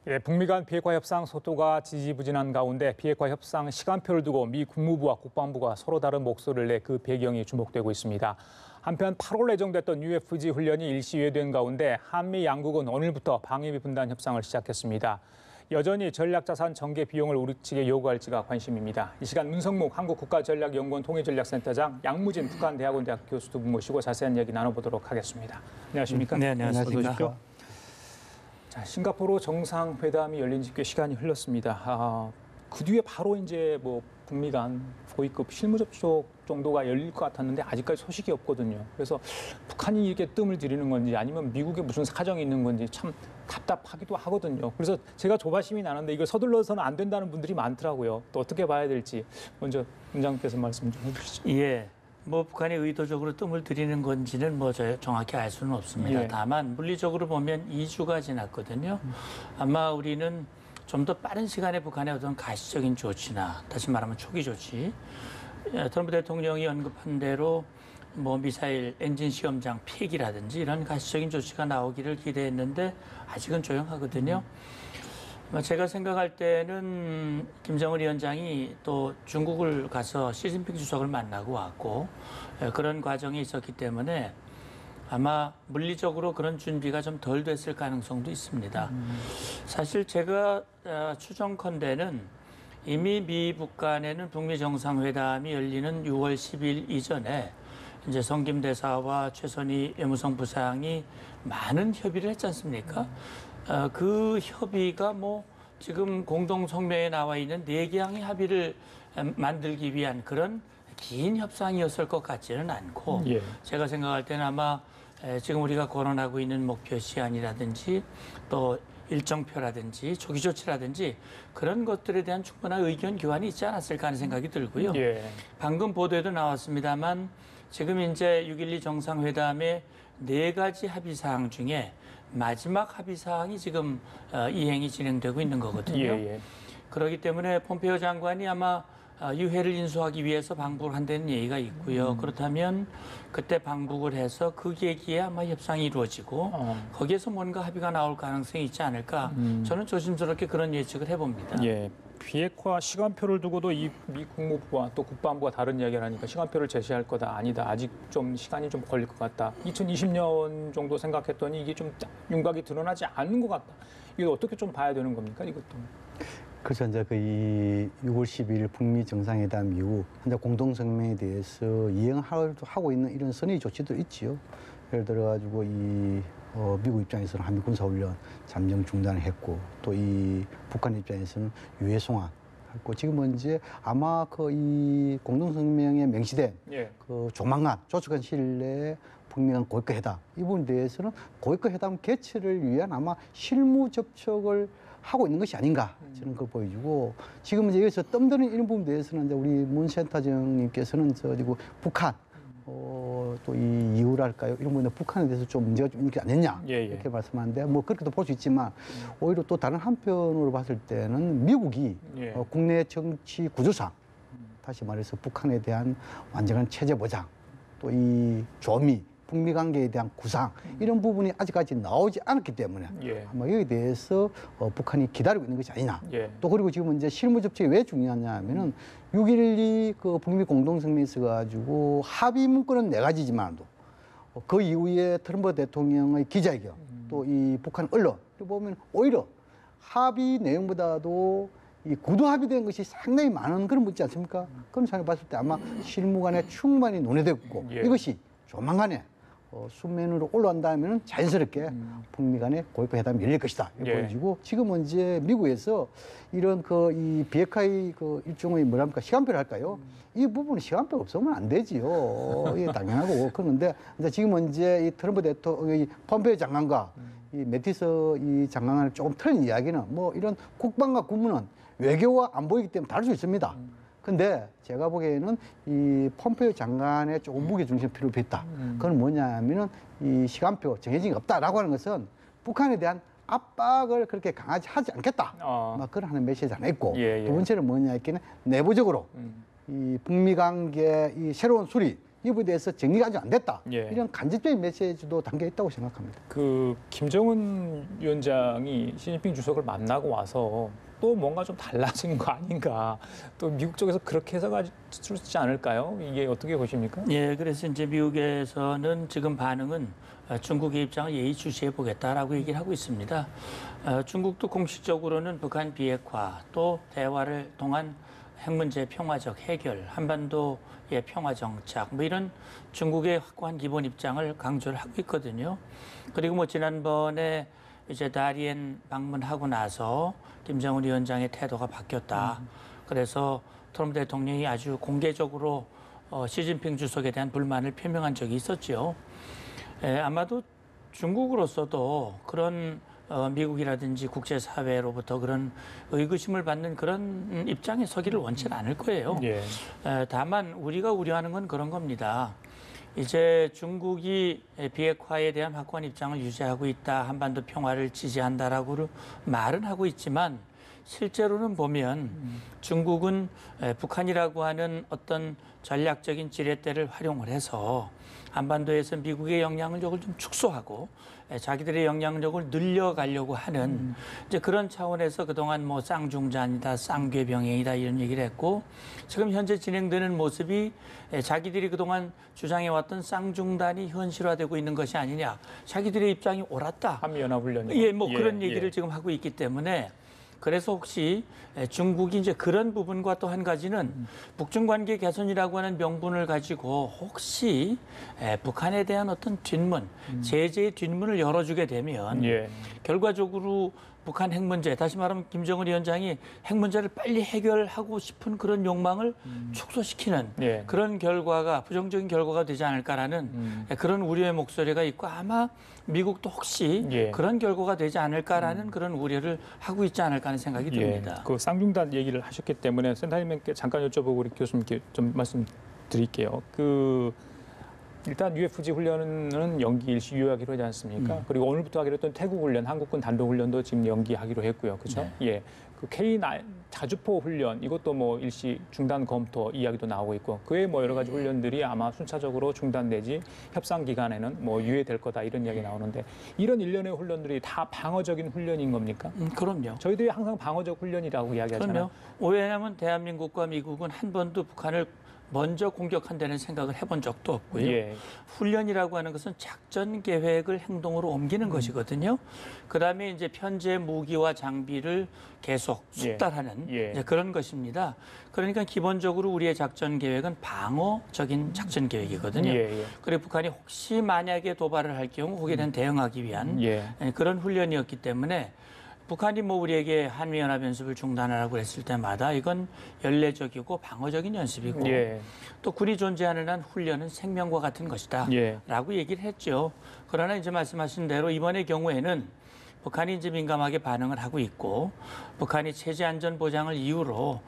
예, 북미 간 비핵화 협상 속도가 지지부진한 가운데 비핵화 협상 시간표를 두고 미 국무부와 국방부가 서로 다른 목소리를 내 그 배경이 주목되고 있습니다. 한편 8월 예정됐던 UFG 훈련이 일시유예된 가운데 한미 양국은 오늘부터 방위비 분담 협상을 시작했습니다. 여전히 전략자산 전개 비용을 우리 측에 요구할지가 관심입니다. 이 시간 문성묵 한국국가전략연구원 통일전략센터장, 양무진 북한대학원 대학 교수 두 분 모시고 자세한 얘기 나눠보도록 하겠습니다. 안녕하십니까? 네, 안녕하십니까? 자, 싱가포르 정상회담이 열린 지 꽤 시간이 흘렀습니다. 그 뒤에 바로 이제 북미 간 고위급 실무 접촉 정도가 열릴 것 같았는데 아직까지 소식이 없거든요. 그래서 북한이 이렇게 뜸을 들이는 건지 아니면 미국에 무슨 사정이 있는 건지 참 답답하기도 하거든요. 그래서 제가 조바심이 나는데 이걸 서둘러서는 안 된다는 분들이 많더라고요. 또 어떻게 봐야 될지 먼저 원장님께서 말씀 좀 해주시죠. 예. 북한이 의도적으로 뜸을 들이는 건지는 정확히 알 수는 없습니다. 예. 다만 물리적으로 보면 2주가 지났거든요. 아마 우리는 좀 더 빠른 시간에 북한의 어떤 가시적인 조치나 다시 말하면 초기 조치, 트럼프 대통령이 언급한 대로 미사일 엔진 시험장 폐기라든지 이런 가시적인 조치가 나오기를 기대했는데 아직은 조용하거든요. 제가 생각할 때는 김정은 위원장이 또 중국을 가서 시진핑 주석을 만나고 왔고 그런 과정이 있었기 때문에 아마 물리적으로 그런 준비가 좀 덜 됐을 가능성도 있습니다. 사실 제가 추정컨대는 이미 미북 간에는 북미 정상회담이 열리는 6월 10일 이전에 이제 성김 대사와 최선희 외무성 부상이 많은 협의를 했지 않습니까? 그 협의가 지금 공동 성명에 나와 있는 4개항의 합의를 만들기 위한 그런 긴 협상이었을 것 같지는 않고 예. 제가 생각할 때는 아마 지금 우리가 거론하고 있는 목표 시한이라든지 또 일정표라든지 조기 조치라든지 그런 것들에 대한 충분한 의견 교환이 있지 않았을까 하는 생각이 들고요. 예. 방금 보도에도 나왔습니다만 지금 이제 6.12 정상회담의 4가지 합의 사항 중에 마지막 합의 사항이 지금 이행이 진행되고 있는 거거든요. 예. 그렇기 때문에 폼페이오 장관이 아마 유해를 인수하기 위해서 방북을 한다는 얘기가 있고요. 그렇다면 그때 방북을 해서 그 계기에 아마 협상이 이루어지고 거기에서 뭔가 합의가 나올 가능성이 있지 않을까. 저는 조심스럽게 그런 예측을 해봅니다. 예. 비핵화 시간표를 두고도 이 미 국무부와 또 국방부가 다른 이야기를 하니까 시간표를 제시할 거다, 아니다, 아직 좀 시간이 좀 걸릴 것 같다. 2020년 정도 생각했더니 이게 좀 윤곽이 드러나지 않는 것 같다. 이거 어떻게 좀 봐야 되는 겁니까, 이것도? 그래서 이제 이 6월 10일 북미 정상회담 이후 현재 공동성명에 대해서 이행하고 있는 이런 선의 조치도 있지요. 예를 들어가지고 미국 입장에서는 한미 군사훈련 잠정 중단을 했고 또 이 북한 입장에서는 유해 송환했고 지금은 이제 아마 이 공동성명에 명시된 조만간 조직한 시일 내에 북미 간 고위급 회담 이 부분에 대해서는 고위급 회담 개최를 위한 아마 실무 접촉을 하고 있는 것이 아닌가 저는 그걸 보여주고 지금 이제 여기서 뜸드는 이런 부분에 대해서는 이제 우리 문 센터장님께서는 그리고 북한 또 이 이유랄까요 이런 부분에 북한에 대해서 좀 문제가 좀 있지 않느냐 이렇게 말씀하는데 그렇게도 볼 수 있지만 오히려 또 다른 한편으로 봤을 때는 미국이 국내 정치 구조상 다시 말해서 북한에 대한 완전한 체제 보장 또 이 조미 북미 관계에 대한 구상 이런 부분이 아직까지 나오지 않았기 때문에 아마 여기에 대해서 북한이 기다리고 있는 것이 아니냐. 또 그리고 지금 이제 실무 접촉이 왜 중요하냐 하면은 6.12 그 북미 공동성명에 있어가지고 합의 문구는 4가지지만도 그 이후에 트럼프 대통령의 기자회견 또 이 북한 언론 보면 오히려 합의 내용보다도 이 구두 합의된 것이 상당히 많은 그런 문제 않습니까? 그런 상황을 봤을 때 아마 실무간에 충분히 논의됐고 이것이 조만간에 수면으로 올라온다면 자연스럽게 북미 간의 고위급 회담이 열릴 것이다. 이렇게 보여지고 지금은 이제 미국에서 이런 이 비핵화의 일종의 시간표를 할까요? 이 부분은 시간표가 없으면 안 되지요. 이게 당연하고 그런데 지금은 이제 이 트럼프 대통령, 폼페이오 장관과 이 매티스 이 장관을 조금 틀린 이야기는 이런 국방과 국무는 외교와 안보이기 때문에 다를 수 있습니다. 근데 제가 보기에는 이 폼페이오 장관의 조금 무게중심 필요가 있다. 그건 뭐냐면은 이 시간표 정해진 게 없다라고 하는 것은 북한에 대한 압박을 그렇게 강하지 하지 않겠다. 그런 하는 메시지 하나 있고 두 번째는 뭐냐 했기는 내부적으로 이 북미 관계 이 새로운 수립 이 부분에 대해서 정리가 아직 안 됐다. 예. 이런 간접적인 메시지도 담겨 있다고 생각합니다. 그 김정은 위원장이 시진핑 주석을 만나고 와서 또 뭔가 좀 달라진 거 아닌가? 또 미국 쪽에서 그렇게 해석할 수 있지 않을까요? 이게 어떻게 보십니까? 예, 그래서 이제 미국에서는 지금 반응은 중국의 입장을 예의주시해 보겠다라고 얘기를 하고 있습니다. 중국도 공식적으로는 북한 비핵화 또 대화를 통한 핵 문제 평화적 해결, 한반도의 평화 정착 뭐 이런 중국의 확고한 기본 입장을 강조를 하고 있거든요. 그리고 뭐 지난번에 이제 다리엔 방문하고 나서 김정은 위원장의 태도가 바뀌었다. 그래서 트럼프 대통령이 아주 공개적으로 시진핑 주석에 대한 불만을 표명한 적이 있었죠. 아마도 중국으로서도 그런 미국이라든지 국제사회로부터 그런 의구심을 받는 그런 입장에 서기를 원치는 않을 거예요. 예. 다만 우리가 우려하는 건 그런 겁니다. 이제 중국이 비핵화에 대한 확고한 입장을 유지하고 있다, 한반도 평화를 지지한다라고 말은 하고 있지만 실제로는 보면 중국은 북한이라고 하는 어떤 전략적인 지렛대를 활용을 해서 한반도에서 미국의 영향력을 좀 축소하고 자기들의 영향력을 늘려가려고 하는 이제 그런 차원에서 그동안 뭐 쌍중전이다, 쌍궤병행이다 이런 얘기를 했고 지금 현재 진행되는 모습이 자기들이 그동안 주장해왔던 쌍중단이 현실화되고 있는 것이 아니냐. 자기들의 입장이 옳았다. 한미연합훈련. 예, 뭐 그런 얘기를 지금 하고 있기 때문에 그래서 혹시 중국이 이제 그런 부분과 또 한 가지는 북중 관계 개선이라고 하는 명분을 가지고 혹시 북한에 대한 어떤 뒷문, 제재의 뒷문을 열어주게 되면 예. 결과적으로 북한 핵 문제, 다시 말하면 김정은 위원장이 핵 문제를 빨리 해결하고 싶은 그런 욕망을 축소시키는 예. 그런 결과가 부정적인 결과가 되지 않을까라는 그런 우려의 목소리가 있고 아마 미국도 혹시 예. 그런 결과가 되지 않을까라는 그런 우려를 하고 있지 않을까 하는 생각이 듭니다. 그 쌍중단 얘기를 하셨기 때문에 센터님께 잠깐 여쭤보고 우리 교수님께 좀 말씀드릴게요. 일단 UFG 훈련은 연기 일시 유예하기로 하지 않습니까? 그리고 오늘부터 하기로 했던 태국 훈련, 한국군 단독 훈련도 지금 연기하기로 했고요. 그렇죠? 네. 예. 그 K9 자주포 훈련 이것도 뭐 일시 중단 검토 이야기도 나오고 있고 그외 뭐 여러 가지 훈련들이 아마 순차적으로 중단 내지 협상 기간에는 뭐 유예될 거다 이런 이야기 나오는데 이런 일련의 훈련들이 다 방어적인 훈련인 겁니까? 그럼요. 저희들이 항상 방어적 훈련이라고 이야기하잖아요. 그럼요. 왜냐하면 대한민국과 미국은 한 번도 북한을 먼저 공격한다는 생각을 해본 적도 없고요. 예. 훈련이라고 하는 것은 작전 계획을 행동으로 옮기는 것이거든요. 그다음에 이제 편제 무기와 장비를 계속 숙달하는 예. 이제 그런 것입니다. 그러니까 기본적으로 우리의 작전 계획은 방어적인 작전 계획이거든요. 예. 그리고 북한이 혹시 만약에 도발을 할 경우 거기에 대한 대응하기 위한 예. 그런 훈련이었기 때문에 북한이 뭐 우리에게 한미연합 연습을 중단하라고 했을 때마다 이건 연례적이고 방어적인 연습이고 예. 또 군이 존재하는 한 훈련은 생명과 같은 것이다 예. 라고 얘기를 했죠. 그러나 이제 말씀하신 대로 이번의 경우에는 북한이 이제 민감하게 반응을 하고 있고 북한이 체제 안전 보장을 이유로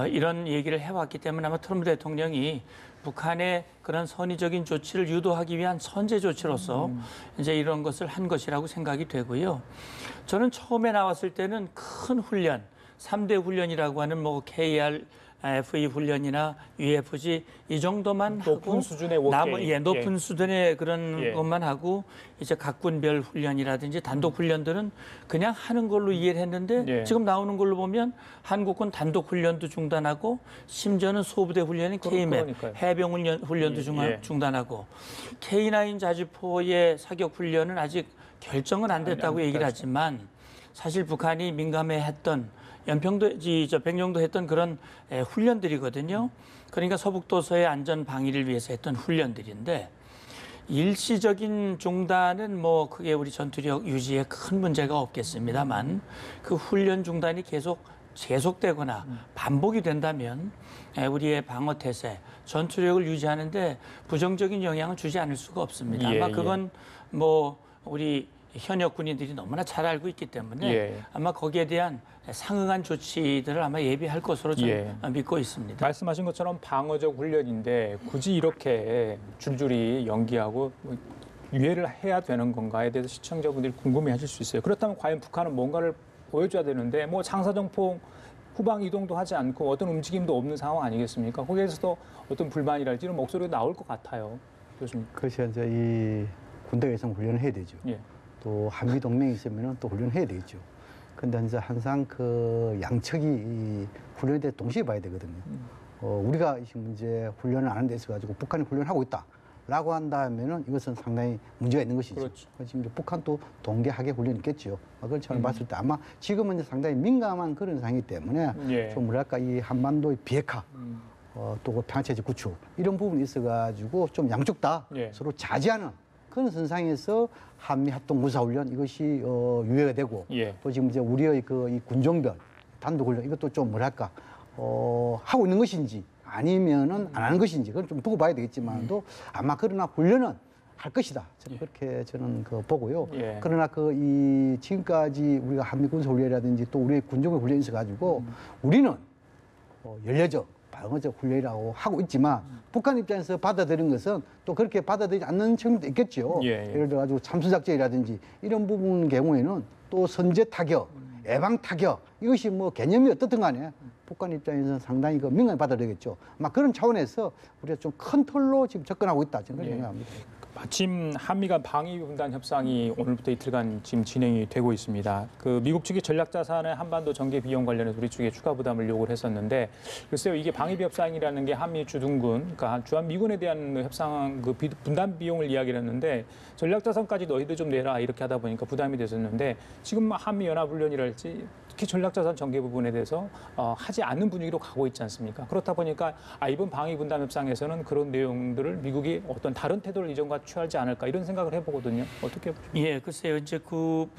이런 얘기를 해왔기 때문에 아마 트럼프 대통령이 북한의 그런 선의적인 조치를 유도하기 위한 선제 조치로서 이제 이런 것을 한 것이라고 생각이 되고요. 저는 처음에 나왔을 때는 큰 훈련, 3대 훈련이라고 하는 뭐 KRFE 훈련이나 UFG 이 정도만 높은 하고 수준의 워게임. 높은 수준의 그런 예. 것만 하고 이제 각군별 훈련이라든지 단독 훈련들은 그냥 하는 걸로 이해를 했는데 예. 지금 나오는 걸로 보면 한국군 단독 훈련도 중단하고 심지어는 소부대 훈련인 K맵 그러니까요. 해병 훈련도 예. 중단하고 K9 자주포의 사격 훈련은 아직 결정은 안 됐다고 얘기를 하지만 사실 북한이 민감해했던 백령도 했던 그런 훈련들이거든요. 그러니까 서북도서의 안전 방위를 위해서 했던 훈련들인데 일시적인 중단은 뭐 크게 우리 전투력 유지에 큰 문제가 없겠습니다만 그 훈련 중단이 계속되거나 반복이 된다면 우리의 방어 태세, 전투력을 유지하는데 부정적인 영향을 주지 않을 수가 없습니다. 예, 아마 그건 뭐 우리 현역 군인들이 너무나 잘 알고 있기 때문에 예. 아마 거기에 대한 상응한 조치들을 아마 예비할 것으로 저는 믿고 있습니다. 말씀하신 것처럼 방어적 훈련인데 굳이 이렇게 줄줄이 연기하고 유예를 해야 되는 건가에 대해서 시청자분들이 궁금해하실 수 있어요. 그렇다면 과연 북한은 뭔가를 보여줘야 되는데 뭐 장사정포 후방 이동도 하지 않고 어떤 움직임도 없는 상황 아니겠습니까? 거기에서도 어떤 불만이랄지 이런 목소리가 나올 것 같아요. 교수님. 그것이 이제 이 군대에서 훈련을 해야 되죠. 예. 또 한미 동맹이 있으면 또 훈련해야 되겠죠. 근데 이제 항상 그 양측이 이 훈련에 대해 동시에 봐야 되거든요. 우리가 이 문제 훈련을 안 하는 데 있어 가지고 북한이 훈련하고 있다라고 한다면은 이것은 상당히 문제가 있는 것이죠. 그렇죠. 지금 이제 북한도 동계하계 훈련이 있겠죠. 그걸 처음 봤을 때 아마 지금은 이제 상당히 민감한 그런 상황이기 때문에 예. 좀 뭐랄까 이 한반도의 비핵화 또 평화체제 구축 이런 부분이 있어가지고 좀 양쪽 다 예. 서로 자제하는 그런 선상에서 한미 합동 군사훈련 이것이 유예가 되고 예. 또 지금 이제 우리의 그 이 군종별 단독훈련 이것도 좀 뭐랄까 하고 있는 것인지 아니면은 안 하는 것인지 그건 좀 두고 봐야 되겠지만도 아마 그러나 훈련은 할 것이다. 저는 그렇게 저는 그 보고요. 예. 그러나 그 이 지금까지 우리가 한미 군사훈련이라든지 또 우리의 군종의 훈련이 있어가지고 우리는 연례적 방어적 훈련이라고 하고 있지만 북한 입장에서 받아들인 것은 또 그렇게 받아들이지 않는 측면도 있겠죠. 예. 예를 들어가지고 참수작전이라든지 이런 부분 경우에는 또 선제 타격, 예방 타격 이것이 뭐 개념이 어떻든 간에 북한 입장에서는 상당히 그 민감히 받아들이겠죠. 막 그런 차원에서 우리가 좀 큰 틀로 지금 접근하고 있다. 저는 그렇게 생각합니다. 마침 한미 간 방위 분담 협상이 오늘부터 이틀간 지금 진행이 되고 있습니다. 그 미국 측이 전략 자산의 한반도 전개 비용 관련해서 우리 측에 추가 부담을 요구를 했었는데 글쎄요 이게 방위비 협상이라는 게 한미 주둔군, 그러니까 주한 미군에 대한 협상 그 분담 비용을 이야기를 했는데 전략 자산까지 너희들 좀 내라 이렇게 하다 보니까 부담이 됐었는데 지금 한미 연합 훈련이랄지 특히 전략 자산 전개 부분에 대해서 하지 않는 분위기로 가고 있지 않습니까? 그렇다 보니까 이번 방위 분담 협상에서는 그런 내용들을 미국이 어떤 다른 태도를 이전과 취하지 않을까 이런 생각을 해보거든요. 어떻게 보십니까? 예, 글쎄요. 이제 그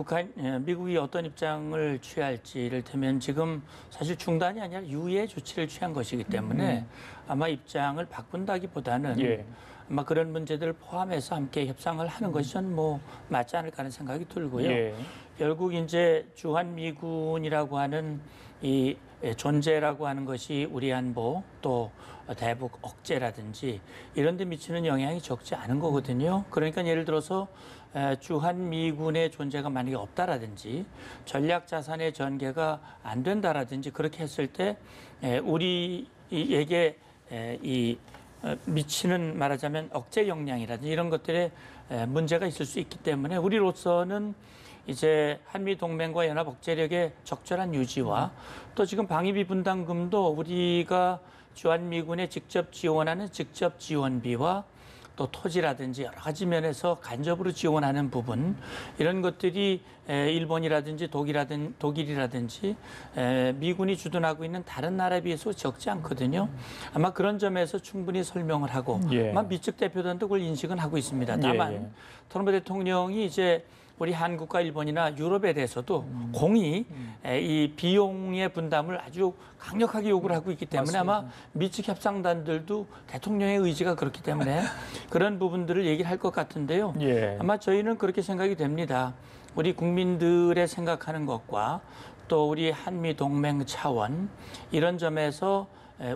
미국이 어떤 입장을 취할지 이를테면 지금 사실 중단이 아니라 유예 조치를 취한 것이기 때문에 아마 입장을 바꾼다기보다는 예. 아마 그런 문제들을 포함해서 함께 협상을 하는 것이 전 뭐 맞지 않을까 하는 생각이 들고요. 예. 결국 이제 주한미군이라고 하는 이 존재라고 하는 것이 우리 안보 또 대북 억제라든지 이런 데 미치는 영향이 적지 않은 거거든요. 그러니까 예를 들어서 주한미군의 존재가 만약에 없다라든지 전략 자산의 전개가 안 된다라든지 그렇게 했을 때 우리에게 이 미치는 말하자면 억제 역량이라든지 이런 것들에 문제가 있을 수 있기 때문에 우리로서는 이제 한미 동맹과 연합 억제력의 적절한 유지와 또 지금 방위비 분담금도 우리가 주한미군에 직접 지원하는 직접 지원비와 또 토지라든지 여러 가지 면에서 간접으로 지원하는 부분 이런 것들이 일본이라든지 독일이라든지 미군이 주둔하고 있는 다른 나라에 비해서 적지 않거든요. 아마 그런 점에서 충분히 설명을 하고 아마 미측 대표단도 그걸 인식은 하고 있습니다. 다만 트럼프 대통령이 이제 우리 한국과 일본이나 유럽에 대해서도 공히 이 비용의 분담을 아주 강력하게 요구를 하고 있기 때문에 맞습니다. 아마 미측 협상단들도 대통령의 의지가 그렇기 때문에 그런 부분들을 얘기를 할 것 같은데요. 예. 아마 저희는 그렇게 생각이 됩니다. 우리 국민들의 생각하는 것과 또 우리 한미 동맹 차원 이런 점에서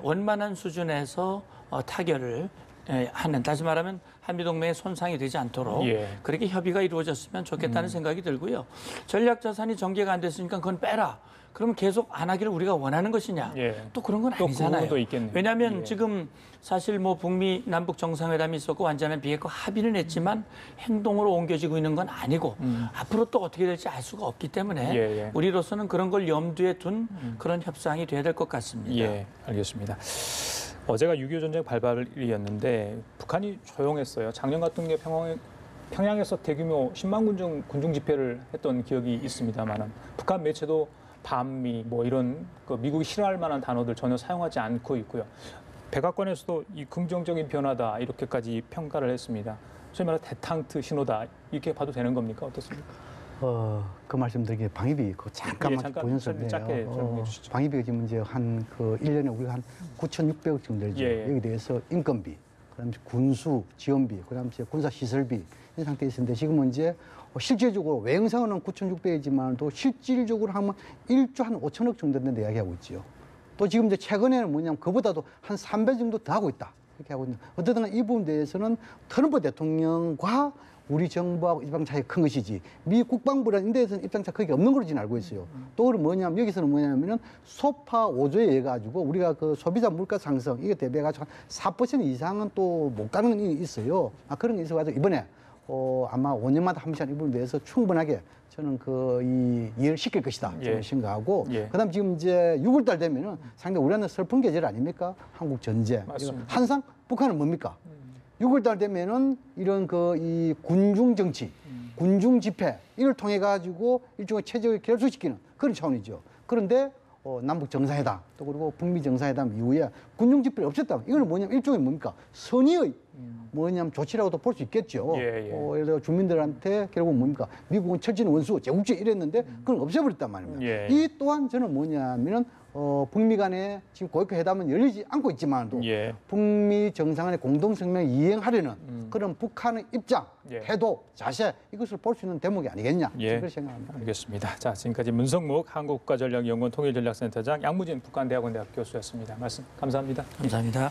원만한 수준에서 타결을 하는 다시 말하면 한미동맹에 손상이 되지 않도록 그렇게 협의가 이루어졌으면 좋겠다는 생각이 들고요. 전략자산이 전개가 안 됐으니까 그건 빼라. 그러면 계속 안 하기를 우리가 원하는 것이냐. 또 그런 건 아니잖아요. 왜냐하면 지금 사실 뭐 북미 남북 정상회담이 있었고 완전한 비핵화 합의는 했지만 행동으로 옮겨지고 있는 건 아니고 앞으로 또 어떻게 될지 알 수가 없기 때문에 우리로서는 그런 걸 염두에 둔 그런 협상이 돼야 될 것 같습니다. 예, 알겠습니다. 어제가 6.25 전쟁 발발일이었는데 북한이 조용했어요. 작년 같은 게 평양에서 대규모 10만 군중 집회를 했던 기억이 있습니다만 북한 매체도 반미 뭐 이런 그 미국이 싫어할 만한 단어들 전혀 사용하지 않고 있고요. 백악관에서도 이 긍정적인 변화다 이렇게까지 평가를 했습니다. 소위 말해 대탕트 신호다 이렇게 봐도 되는 겁니까? 어떻습니까? 그 말씀드리기에 방위비 그거 잠깐만 보셨었네요. 짧게 설명해 주시죠. 방위비가 지금 이제 한 그 1년에 우리가 한 9,600억 정도 들죠. 여기 대해서 인건비, 그다음에 군수 지원비, 그다음에 군사 시설비 이런 상태에 있었는데 지금은 이제 실질적으로 외형상으로는 9,600억이지만 또 실질적으로 하면 1조 한 5천억 정도 된다 이야기하고 있죠. 또 지금 이제 최근에는 뭐냐면 그보다도 한 3배 정도 더 하고 있다. 이렇게 하고 있는. 어쨌든 이 부분에 대해서는 트럼프 대통령과 우리 정부하고 입장 차이가 큰 것이지 미 국방부라는 인대에서는 입장 차이가 크게 없는 걸로 저는 알고 있어요. 또 그럼 뭐냐면 여기서는 뭐냐면은 소파 5조에 의해 가지고 우리가 그 소비자 물가 상승 이거 대비해 가지고 한 4% 이상은 또 못 가는 게 있어요. 그런 게 있어 가지고 이번에 아마 5년마다 한 번씩 이 부분에 대해서 충분하게 저는 이해를 시킬 것이다. 저는 생각하고 그다음 지금 이제 6월달 되면은 상당히 우리는 슬픈 계절 아닙니까? 한국 전쟁. 항상 북한은 뭡니까? 6월달 되면은 이런 이 군중 정치, 군중 집회 이걸 통해 가지고 일종의 체제를 결속시키는 그런 차원이죠. 그런데 남북 정상회담 또 그리고 북미 정상회담 이후에 군중 집회를 없앴다. 이거는 뭐냐면 일종의 뭡니까? 선의의 뭐냐면 조치라고도 볼 수 있겠죠. 예를 들어 주민들한테 결국 뭡니까? 미국은 철진 원수, 제국주의 이랬는데 그걸 없애버렸단 말입니다. 이 또한 저는 뭐냐면은 북미 간에 지금 고위급 회담은 열리지 않고 있지만도 북미 정상간의 공동성명을 이행하려는 그런 북한의 입장, 태도, 자세 이것을 볼 수 있는 대목이 아니겠냐 그렇게 생각합니다. 알겠습니다. 자, 지금까지 문성묵 한국국가전략연구원 통일전략센터장 양무진 북한대학원 대학 교수였습니다. 말씀 감사합니다. 감사합니다.